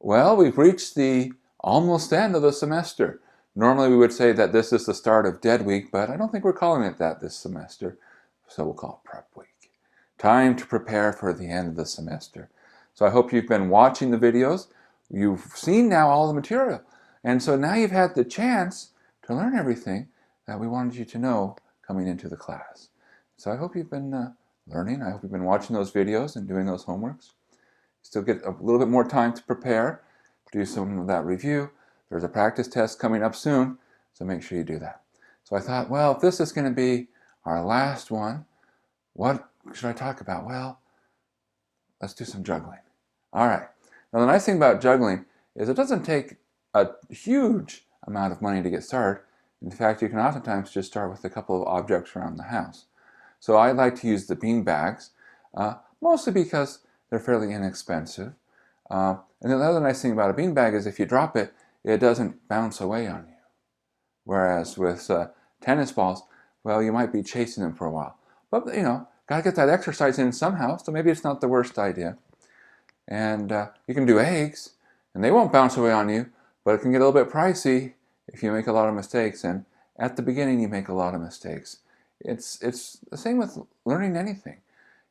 Well, we've reached the almost end of the semester. Normally we would say that this is the start of Dead Week, but I don't think we're calling it that this semester, so we'll call it Prep Week. Time to prepare for the end of the semester. So I hope you've been watching the videos. You've seen now all the material, and so now you've had the chance to learn everything that we wanted you to know coming into the class. So I hope you've been learning. I hope you've been watching those videos and doing those homeworks. Still get a little bit more time to prepare, do some of that review. There's a practice test coming up soon, so make sure you do that. So I thought, well, if this is going to be our last one, what should I talk about? Well, let's do some juggling. All right. Now the nice thing about juggling is it doesn't take a huge amount of money to get started. In fact, you can oftentimes just start with a couple of objects around the house. So I like to use the bean bags, mostly because they're fairly inexpensive. And the other nice thing about a bean bag is if you drop it, it doesn't bounce away on you. Whereas with tennis balls, well, you might be chasing them for a while. But, you know, got to get that exercise in somehow, so maybe it's not the worst idea. And you can do eggs, and they won't bounce away on you, but it can get a little bit pricey if you make a lot of mistakes. And at the beginning, you make a lot of mistakes. It's the same with learning anything.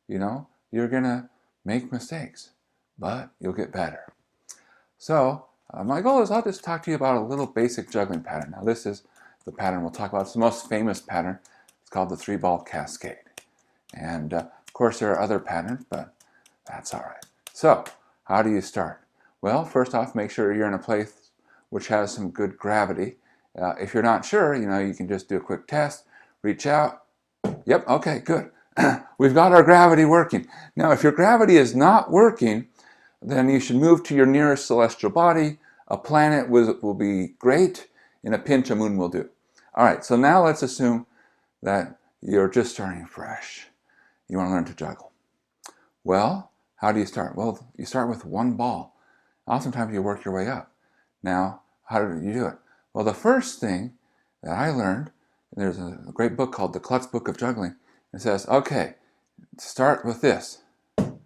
You know, you're going to make mistakes, but you'll get better. So my goal is I'll just talk to you about a little basic juggling pattern. Now this is the pattern we'll talk about. It's the most famous pattern. It's called the 3-ball cascade. And of course there are other patterns, but that's all right. So how do you start? Well, first off, make sure you're in a place which has some good gravity. If you're not sure, you know, you can just do a quick test, reach out. Yep, okay, good. We've got our gravity working. Now, if your gravity is not working, then you should move to your nearest celestial body. A planet will be great. In a pinch, a moon will do. All right, so now let's assume that you're just starting fresh. You want to learn to juggle. Well, how do you start? Well, you start with one ball. Oftentimes, you work your way up. Now, how do you do it? Well, the first thing that I learned, there's a great book called The Klutz Book of Juggling. It says, okay, start with this. In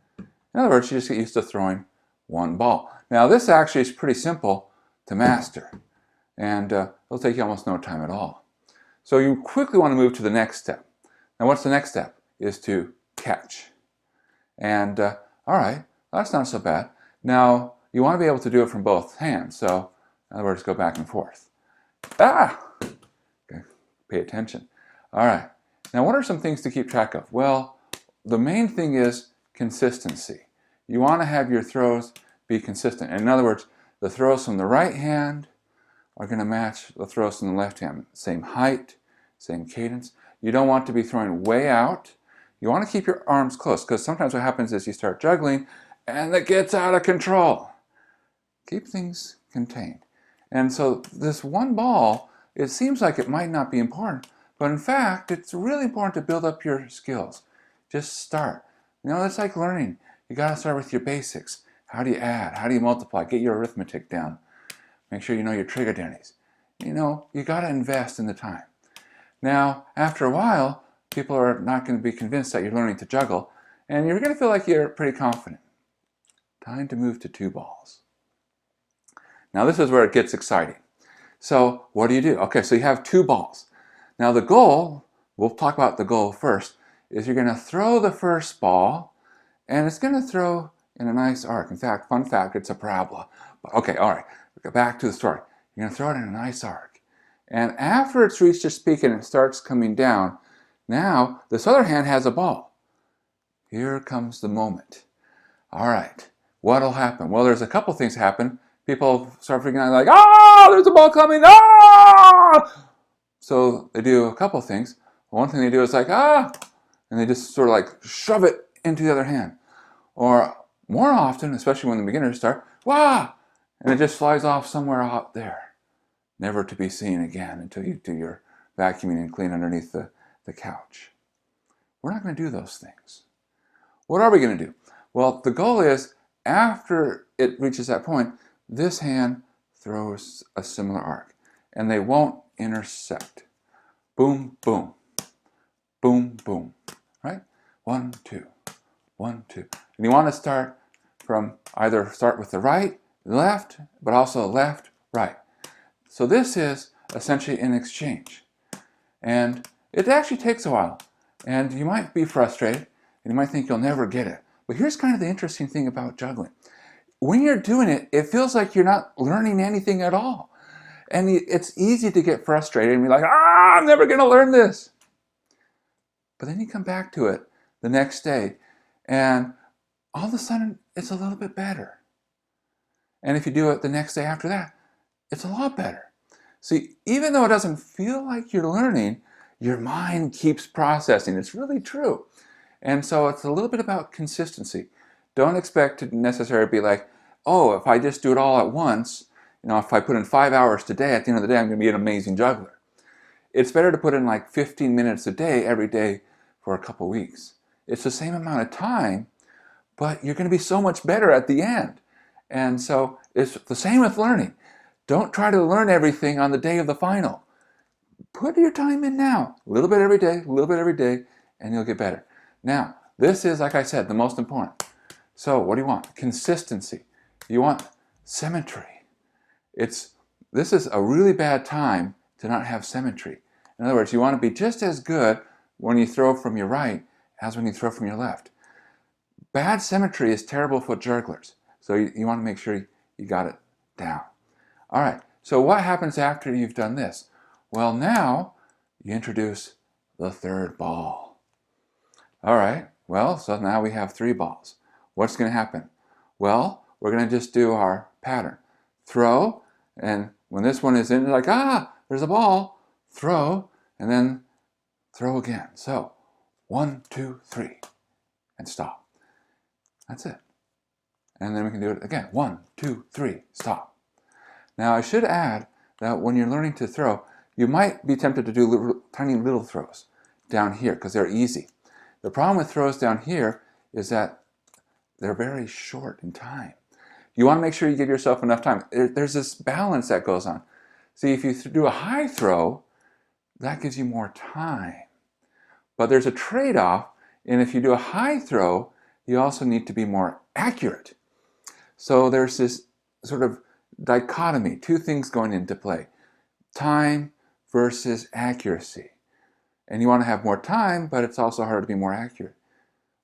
other words, you just get used to throwing one ball. Now, this actually is pretty simple to master, and it'll take you almost no time at all. So you quickly want to move to the next step. Now, what's the next step? Is to catch. And all right, that's not so bad. Now, you want to be able to do it from both hands. So, in other words, go back and forth. Ah! Okay, pay attention. All right. Now, what are some things to keep track of? Well, the main thing is consistency. You want to have your throws be consistent. In other words, the throws from the right hand are going to match the throws from the left hand. Same height, same cadence. You don't want to be throwing way out. You want to keep your arms close, because sometimes what happens is you start juggling and it gets out of control. Keep things contained. And so this one ball, it seems like it might not be important, but in fact, it's really important to build up your skills. Just start. You know, it's like learning. You got to start with your basics. How do you add? How do you multiply? Get your arithmetic down. Make sure you know your trigonometries. You know, you got to invest in the time. Now, after a while, people are not going to be convinced that you're learning to juggle, and you're going to feel like you're pretty confident. Time to move to 2 balls. Now, this is where it gets exciting. So, what do? Okay, so you have 2 balls. Now, the goal, we'll talk about the goal first, is you're going to throw the first ball, and it's going to throw in a nice arc. In fact, fun fact, it's a parabola. Okay, all right, go back to the story. You're going to throw it in a nice arc. And after it's reached its peak and it starts coming down, now this other hand has a ball. Here comes the moment. All right, what'll happen? Well, there's a couple things happen. People start freaking out like, oh, there's a ball coming, ah! So they do a couple things. One thing they do is like, ah, and they just sort of like shove it into the other hand. Or more often, especially when the beginners start, wah, and it just flies off somewhere out there, never to be seen again until you do your vacuuming and clean underneath the couch. We're not going to do those things. What are we going to do? Well, the goal is, after it reaches that point, this hand throws a similar arc, and they won't intersect. Boom, boom, boom, boom, right? 1, 2, 1, 2. And you want to start with the right, left, but also left, right. So this is essentially an exchange. And it actually takes a while. And you might be frustrated, and you might think you'll never get it. But here's kind of the interesting thing about juggling. When you're doing it, it feels like you're not learning anything at all. And it's easy to get frustrated and be like, I'm never going to learn this. But then you come back to it the next day, and all of a sudden, it's a little bit better. And if you do it the next day after that, it's a lot better. See, even though it doesn't feel like you're learning, your mind keeps processing. It's really true. And so it's a little bit about consistency. Don't expect to necessarily be like, oh, if I just do it all at once, if I put in 5 hours today, at the end of the day, I'm going to be an amazing juggler. It's better to put in like 15 minutes a day, every day for a couple weeks. It's the same amount of time, but you're going to be so much better at the end. And so it's the same with learning. Don't try to learn everything on the day of the final. Put your time in now, a little bit every day, a little bit every day, and you'll get better. Now, this is, like I said, the most important. So what do you want? Consistency. You want symmetry. This is a really bad time to not have symmetry. In other words, you want to be just as good when you throw from your right as when you throw from your left. Bad symmetry is terrible for jugglers. So you want to make sure you got it down. All right, so what happens after you've done this? Well, now you introduce the third ball. All right, well, so now we have 3 balls. What's going to happen? Well, we're going to just do our pattern. Throw, and when this one is in, you're like, there's a ball. Throw, and then throw again. So 1, 2, 3, and stop. That's it. And then we can do it again. 1, 2, 3, stop. Now I should add that when you're learning to throw, you might be tempted to do tiny little throws down here because they're easy. The problem with throws down here is that they're very short in time. You want to make sure you give yourself enough time. There's this balance that goes on. See, if you do a high throw, that gives you more time. But there's a trade-off, and if you do a high throw, you also need to be more accurate. So there's this sort of dichotomy, 2 things going into play. Time versus accuracy. And you want to have more time, but it's also hard to be more accurate.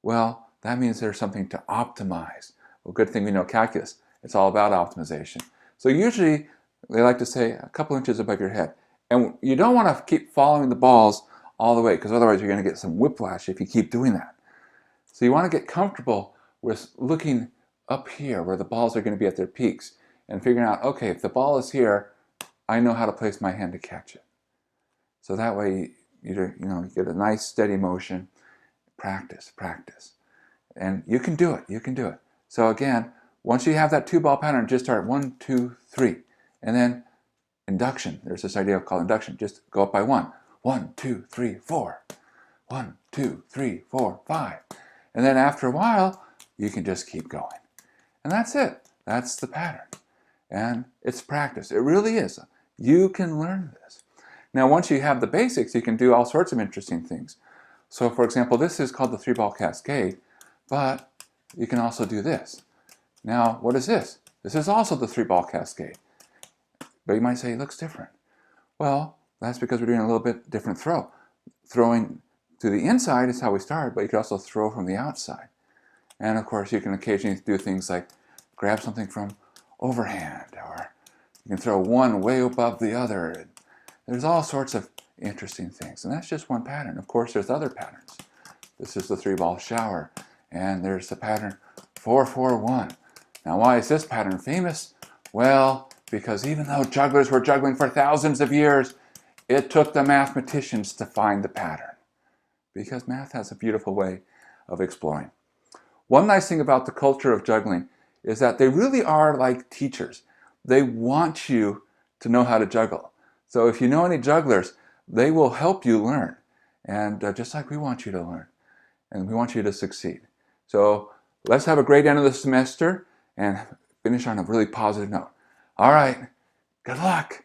Well, that means there's something to optimize. Well, good thing we know calculus. It's all about optimization. So usually, they like to say a couple inches above your head. And you don't want to keep following the balls all the way, because otherwise you're going to get some whiplash if you keep doing that. So you want to get comfortable with looking up here where the balls are going to be at their peaks and figuring out, okay, if the ball is here, I know how to place my hand to catch it. So that way you get a nice steady motion. Practice, practice. And you can do it, you can do it. So again, once you have that 2-ball pattern, just start 1, 2, 3. And then induction. There's this idea called induction. Just go up by 1. 1, 2, 3, 4. 1, 2, 3, 4, 5. And then after a while, you can just keep going. And that's it. That's the pattern. And it's practice. It really is. You can learn this. Now, once you have the basics, you can do all sorts of interesting things. So, for example, this is called the 3-ball cascade, but you can also do this. Now, what is this? This is also the 3-ball cascade. But you might say it looks different. Well, that's because we're doing a little bit different throw. Throwing to the inside is how we start, but you can also throw from the outside. And of course, you can occasionally do things like grab something from overhand, or you can throw one way above the other. There's all sorts of interesting things, and that's just one pattern. Of course, there's other patterns. This is the 3-ball shower, and there's the pattern 4-4-1. Now, why is this pattern famous? Well, because even though jugglers were juggling for thousands of years, it took the mathematicians to find the pattern, because math has a beautiful way of exploring. One nice thing about the culture of juggling is that they really are like teachers. They want you to know how to juggle. So if you know any jugglers, they will help you learn. And just like we want you to learn. And we want you to succeed. So let's have a great end of the semester and finish on a really positive note. All right, good luck.